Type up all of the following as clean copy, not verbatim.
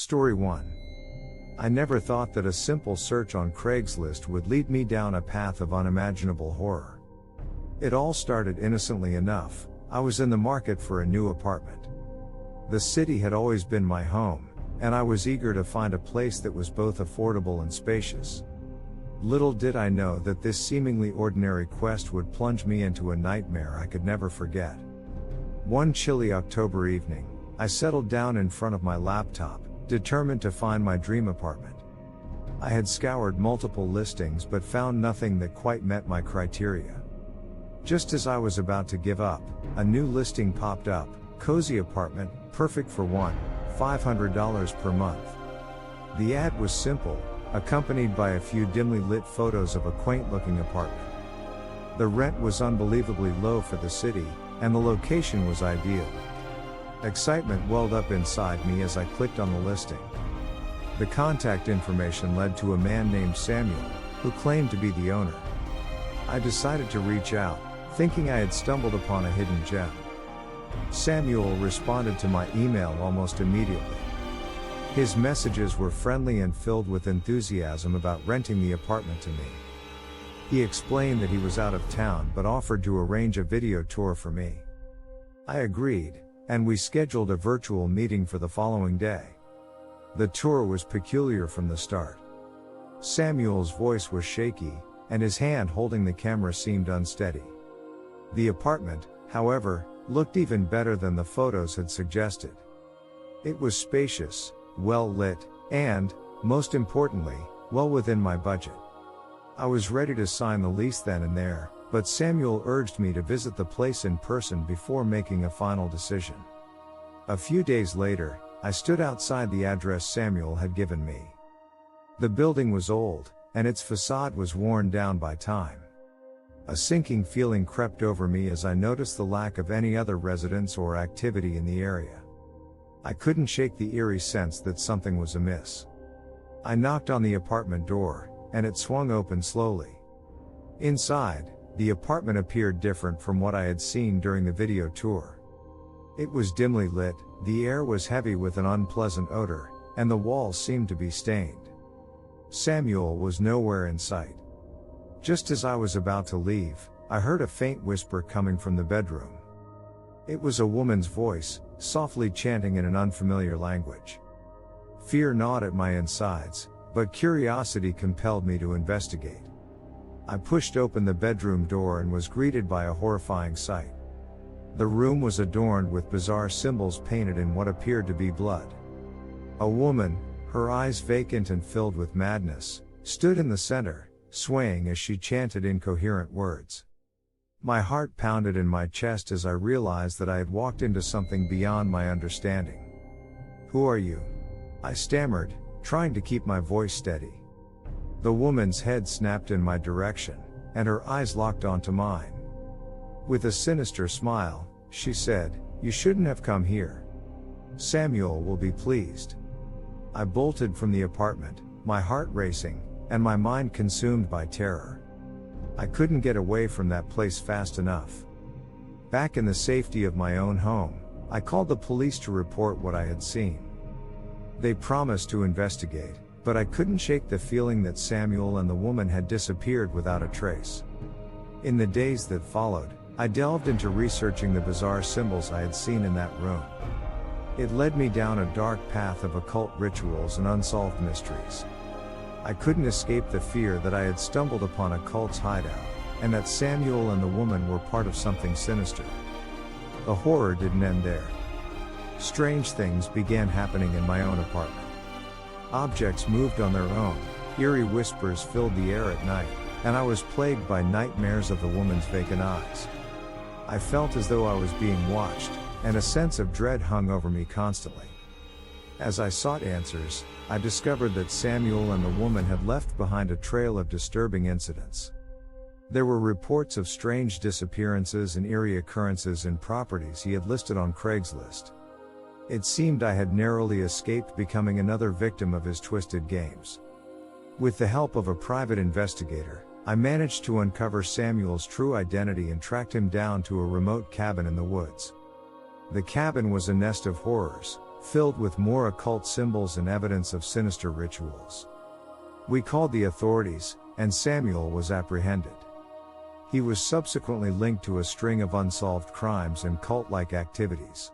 Story 1. I never thought that a simple search on Craigslist would lead me down a path of unimaginable horror. It all started innocently enough. I was in the market for a new apartment. The city had always been my home, and I was eager to find a place that was both affordable and spacious. Little did I know that this seemingly ordinary quest would plunge me into a nightmare I could never forget. One chilly October evening, I settled down in front of my laptop, determined to find my dream apartment. I had scoured multiple listings but found nothing that quite met my criteria. Just as I was about to give up, a new listing popped up: cozy apartment, perfect for $500 per month. The ad was simple, accompanied by a few dimly lit photos of a quaint-looking apartment. The rent was unbelievably low for the city, and the location was ideal. Excitement welled up inside me as I clicked on the listing. The contact information led to a man named Samuel, who claimed to be the owner. I decided to reach out, thinking I had stumbled upon a hidden gem. Samuel responded to my email almost immediately. His messages were friendly and filled with enthusiasm about renting the apartment to me. He explained that he was out of town but offered to arrange a video tour for me. I agreed, and we scheduled a virtual meeting for the following day. The tour was peculiar from the start. Samuel's voice was shaky, and his hand holding the camera seemed unsteady. The apartment, however, looked even better than the photos had suggested. It was spacious, well lit, and, most importantly, well within my budget. I was ready to sign the lease then and there, but Samuel urged me to visit the place in person before making a final decision. A few days later, I stood outside the address Samuel had given me. The building was old, and its facade was worn down by time. A sinking feeling crept over me as I noticed the lack of any other residence or activity in the area. I couldn't shake the eerie sense that something was amiss. I knocked on the apartment door, and it swung open slowly. Inside, the apartment appeared different from what I had seen during the video tour. It was dimly lit, the air was heavy with an unpleasant odor, and the walls seemed to be stained. Samuel was nowhere in sight. Just as I was about to leave, I heard a faint whisper coming from the bedroom. It was a woman's voice, softly chanting in an unfamiliar language. Fear gnawed at my insides, but curiosity compelled me to investigate. I pushed open the bedroom door and was greeted by a horrifying sight. The room was adorned with bizarre symbols painted in what appeared to be blood. A woman, her eyes vacant and filled with madness, stood in the center, swaying as she chanted incoherent words. My heart pounded in my chest as I realized that I had walked into something beyond my understanding. "Who are you?" I stammered, trying to keep my voice steady. The woman's head snapped in my direction, and her eyes locked onto mine. With a sinister smile, she said, "You shouldn't have come here. Samuel will be pleased." I bolted from the apartment, my heart racing, and my mind consumed by terror. I couldn't get away from that place fast enough. Back in the safety of my own home, I called the police to report what I had seen. They promised to investigate, but I couldn't shake the feeling that Samuel and the woman had disappeared without a trace. In the days that followed, I delved into researching the bizarre symbols I had seen in that room. It led me down a dark path of occult rituals and unsolved mysteries. I couldn't escape the fear that I had stumbled upon a cult's hideout, and that Samuel and the woman were part of something sinister. The horror didn't end there. Strange things began happening in my own apartment. Objects moved on their own, eerie whispers filled the air at night, and I was plagued by nightmares of the woman's vacant eyes. I felt as though I was being watched, and a sense of dread hung over me constantly. As I sought answers, I discovered that Samuel and the woman had left behind a trail of disturbing incidents. There were reports of strange disappearances and eerie occurrences in properties he had listed on Craigslist. It seemed I had narrowly escaped becoming another victim of his twisted games. With the help of a private investigator, I managed to uncover Samuel's true identity and tracked him down to a remote cabin in the woods. The cabin was a nest of horrors, filled with more occult symbols and evidence of sinister rituals. We called the authorities, and Samuel was apprehended. He was subsequently linked to a string of unsolved crimes and cult-like activities.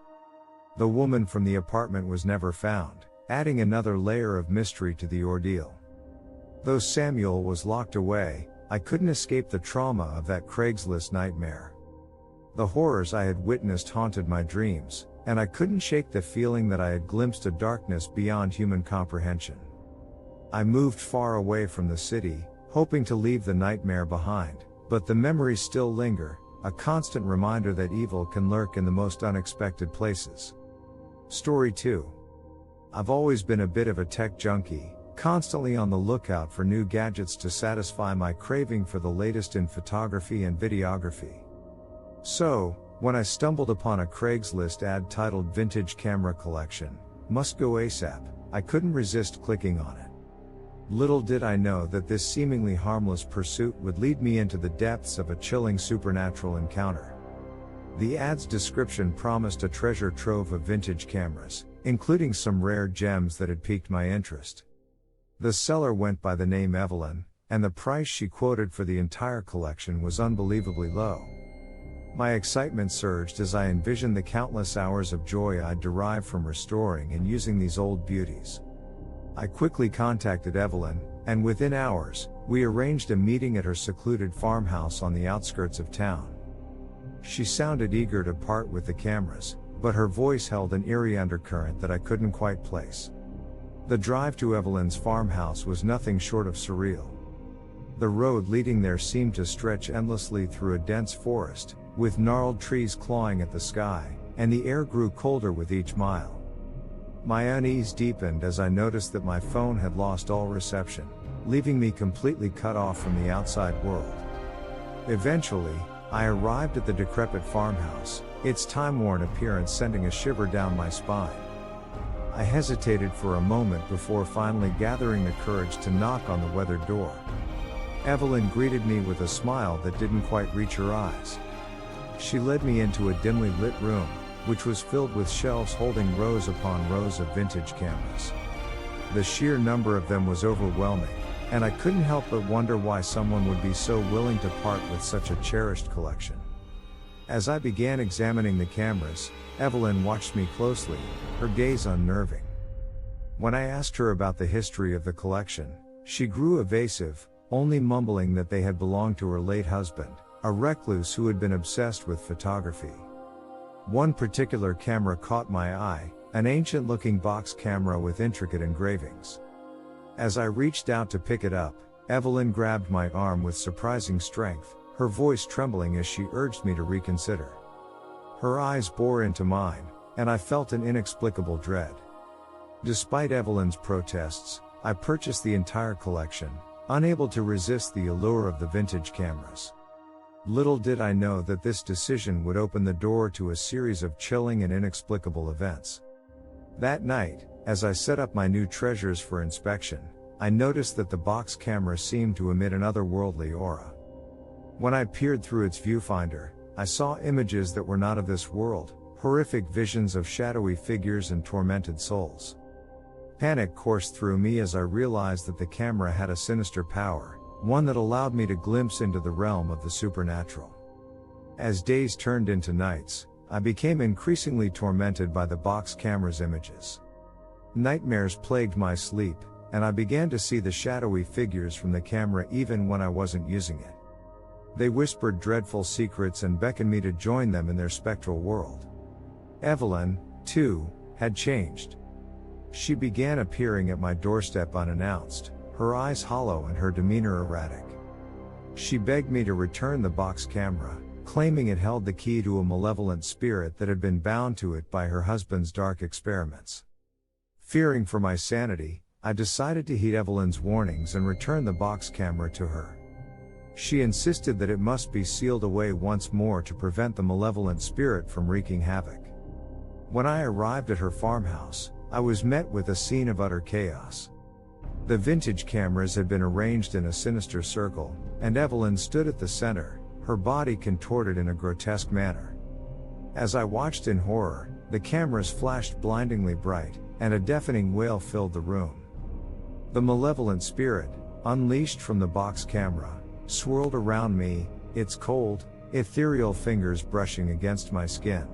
The woman from the apartment was never found, adding another layer of mystery to the ordeal. Though Samuel was locked away, I couldn't escape the trauma of that Craigslist nightmare. The horrors I had witnessed haunted my dreams, and I couldn't shake the feeling that I had glimpsed a darkness beyond human comprehension. I moved far away from the city, hoping to leave the nightmare behind, but the memories still linger, a constant reminder that evil can lurk in the most unexpected places. Story 2. I've always been a bit of a tech junkie, constantly on the lookout for new gadgets to satisfy my craving for the latest in photography and videography. So, when I stumbled upon a Craigslist ad titled Vintage Camera Collection, Must Go ASAP, I couldn't resist clicking on it. Little did I know that this seemingly harmless pursuit would lead me into the depths of a chilling supernatural encounter. The ad's description promised a treasure trove of vintage cameras, including some rare gems that had piqued my interest. The seller went by the name Evelyn, and the price she quoted for the entire collection was unbelievably low. My excitement surged as I envisioned the countless hours of joy I'd derive from restoring and using these old beauties. I quickly contacted Evelyn, and within hours, we arranged a meeting at her secluded farmhouse on the outskirts of town. She sounded eager to part with the cameras, but her voice held an eerie undercurrent that I couldn't quite place. The drive to Evelyn's farmhouse was nothing short of surreal. The road leading there seemed to stretch endlessly through a dense forest, with gnarled trees clawing at the sky, and the air grew colder with each mile. My unease deepened as I noticed that my phone had lost all reception, leaving me completely cut off from the outside world. Eventually, I arrived at the decrepit farmhouse, its time-worn appearance sending a shiver down my spine. I hesitated for a moment before finally gathering the courage to knock on the weathered door. Evelyn greeted me with a smile that didn't quite reach her eyes. She led me into a dimly lit room, which was filled with shelves holding rows upon rows of vintage cameras. The sheer number of them was overwhelming, and I couldn't help but wonder why someone would be so willing to part with such a cherished collection. As I began examining the cameras, Evelyn watched me closely, her gaze unnerving. When I asked her about the history of the collection, she grew evasive, only mumbling that they had belonged to her late husband, a recluse who had been obsessed with photography. One particular camera caught my eye, an ancient-looking box camera with intricate engravings. As I reached out to pick it up, Evelyn grabbed my arm with surprising strength, her voice trembling as she urged me to reconsider. Her eyes bore into mine, and I felt an inexplicable dread. Despite Evelyn's protests, I purchased the entire collection, unable to resist the allure of the vintage cameras. Little did I know that this decision would open the door to a series of chilling and inexplicable events. That night, as I set up my new treasures for inspection, I noticed that the box camera seemed to emit an otherworldly aura. When I peered through its viewfinder, I saw images that were not of this world, horrific visions of shadowy figures and tormented souls. Panic coursed through me as I realized that the camera had a sinister power, one that allowed me to glimpse into the realm of the supernatural. As days turned into nights, I became increasingly tormented by the box camera's images. Nightmares plagued my sleep, and I began to see the shadowy figures from the camera even when I wasn't using it. They whispered dreadful secrets and beckoned me to join them in their spectral world. Evelyn, too, had changed. She began appearing at my doorstep unannounced, her eyes hollow and her demeanor erratic. She begged me to return the box camera, claiming it held the key to a malevolent spirit that had been bound to it by her husband's dark experiments. Fearing for my sanity, I decided to heed Evelyn's warnings and return the box camera to her. She insisted that it must be sealed away once more to prevent the malevolent spirit from wreaking havoc. When I arrived at her farmhouse, I was met with a scene of utter chaos. The vintage cameras had been arranged in a sinister circle, and Evelyn stood at the center, her body contorted in a grotesque manner. As I watched in horror, The cameras flashed blindingly bright, and a deafening wail filled the room. The malevolent spirit, unleashed from the box camera, swirled around me, its cold, ethereal fingers brushing against my skin.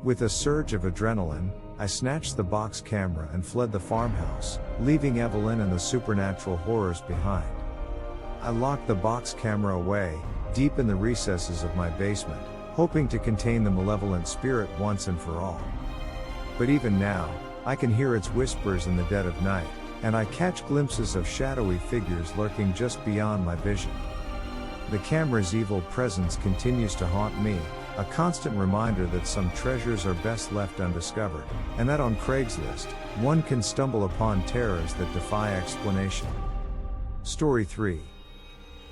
With a surge of adrenaline, I snatched the box camera and fled the farmhouse, leaving Evelyn and the supernatural horrors behind. I locked the box camera away, deep in the recesses of my basement, hoping to contain the malevolent spirit once and for all. But even now, I can hear its whispers in the dead of night, and I catch glimpses of shadowy figures lurking just beyond my vision. The camera's evil presence continues to haunt me, a constant reminder that some treasures are best left undiscovered, and that on Craigslist, one can stumble upon terrors that defy explanation. Story 3.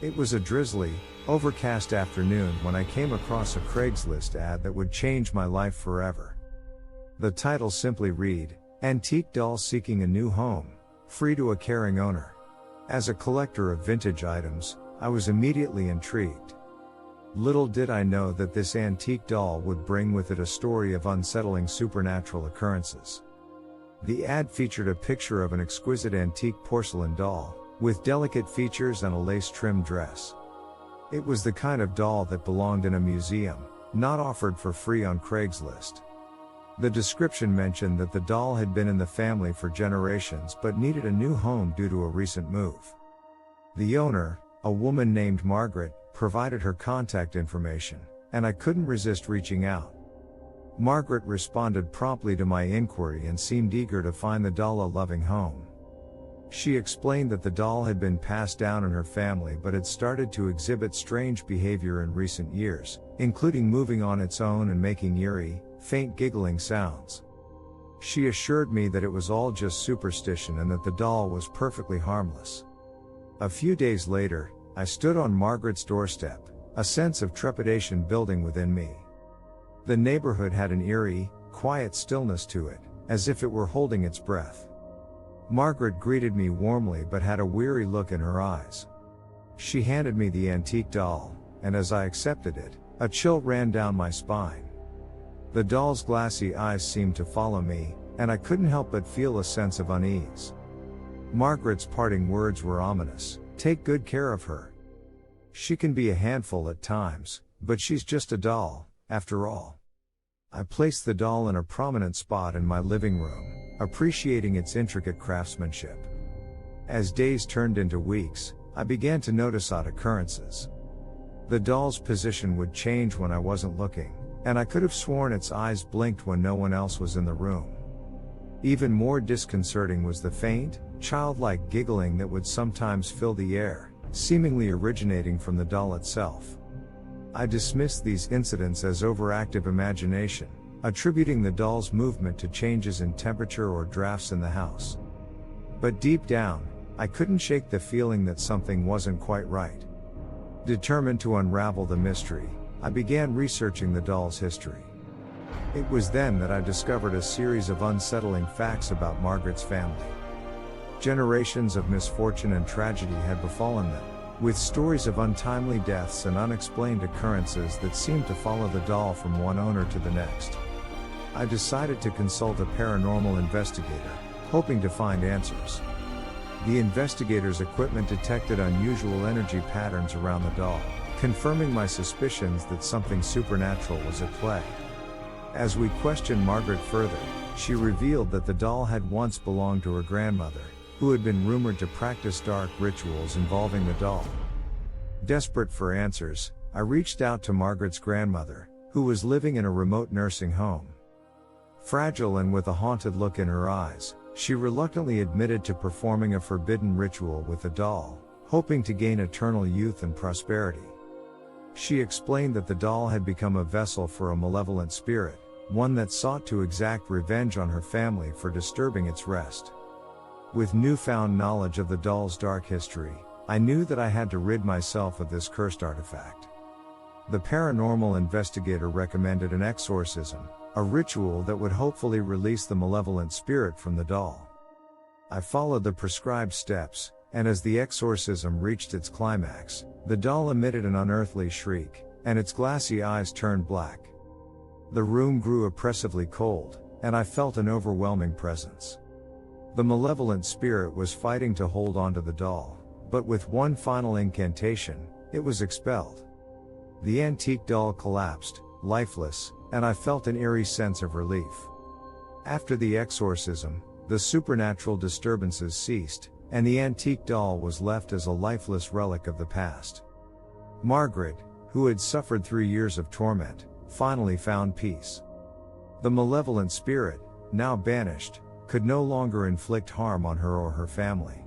It was a drizzly, overcast afternoon when I came across a Craigslist ad that would change my life forever. The title simply read, "Antique doll seeking a new home, free to a caring owner." As a collector of vintage items, I was immediately intrigued. Little did I know that this antique doll would bring with it a story of unsettling supernatural occurrences. The ad featured a picture of an exquisite antique porcelain doll, with delicate features and a lace-trimmed dress. It was the kind of doll that belonged in a museum, not offered for free on Craigslist. The description mentioned that the doll had been in the family for generations but needed a new home due to a recent move. The owner, a woman named Margaret, provided her contact information, and I couldn't resist reaching out. Margaret responded promptly to my inquiry and seemed eager to find the doll a loving home. She explained that the doll had been passed down in her family but had started to exhibit strange behavior in recent years, including moving on its own and making eerie, faint giggling sounds. She assured me that it was all just superstition and that the doll was perfectly harmless. A few days later, I stood on Margaret's doorstep, a sense of trepidation building within me. The neighborhood had an eerie, quiet stillness to it, as if it were holding its breath. Margaret greeted me warmly but had a weary look in her eyes. She handed me the antique doll, and as I accepted it, a chill ran down my spine. The doll's glassy eyes seemed to follow me, and I couldn't help but feel a sense of unease. Margaret's parting words were ominous. "Take good care of her. She can be a handful at times, but she's just a doll, after all." I placed the doll in a prominent spot in my living room, appreciating its intricate craftsmanship. As days turned into weeks, I began to notice odd occurrences. The doll's position would change when I wasn't looking, and I could have sworn its eyes blinked when no one else was in the room. Even more disconcerting was the faint, childlike giggling that would sometimes fill the air, seemingly originating from the doll itself. I dismissed these incidents as overactive imagination, attributing the doll's movement to changes in temperature or drafts in the house. But deep down, I couldn't shake the feeling that something wasn't quite right. Determined to unravel the mystery, I began researching the doll's history. It was then that I discovered a series of unsettling facts about Margaret's family. Generations of misfortune and tragedy had befallen them, with stories of untimely deaths and unexplained occurrences that seemed to follow the doll from one owner to the next. I decided to consult a paranormal investigator, hoping to find answers. The investigator's equipment detected unusual energy patterns around the doll, confirming my suspicions that something supernatural was at play. As we questioned Margaret further, she revealed that the doll had once belonged to her grandmother, who had been rumored to practice dark rituals involving the doll. Desperate for answers, I reached out to Margaret's grandmother, who was living in a remote nursing home. Fragile and with a haunted look in her eyes, she reluctantly admitted to performing a forbidden ritual with the doll, hoping to gain eternal youth and prosperity. She explained that the doll had become a vessel for a malevolent spirit, one that sought to exact revenge on her family for disturbing its rest. With newfound knowledge of the doll's dark history, I knew that I had to rid myself of this cursed artifact. The paranormal investigator recommended an exorcism, a ritual that would hopefully release the malevolent spirit from the doll. I followed the prescribed steps, and as the exorcism reached its climax, the doll emitted an unearthly shriek, and its glassy eyes turned black. The room grew oppressively cold, and I felt an overwhelming presence. The malevolent spirit was fighting to hold onto the doll, but with one final incantation, it was expelled. The antique doll collapsed, lifeless, and I felt an eerie sense of relief. After the exorcism, the supernatural disturbances ceased, and the antique doll was left as a lifeless relic of the past. Margaret, who had suffered 3 years of torment, finally found peace. The malevolent spirit, now banished, could no longer inflict harm on her or her family.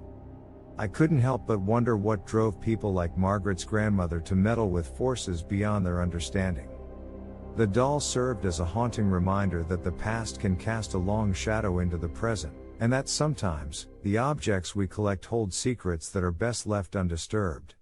I couldn't help but wonder what drove people like Margaret's grandmother to meddle with forces beyond their understanding. The doll served as a haunting reminder that the past can cast a long shadow into the present, and that sometimes, the objects we collect hold secrets that are best left undisturbed.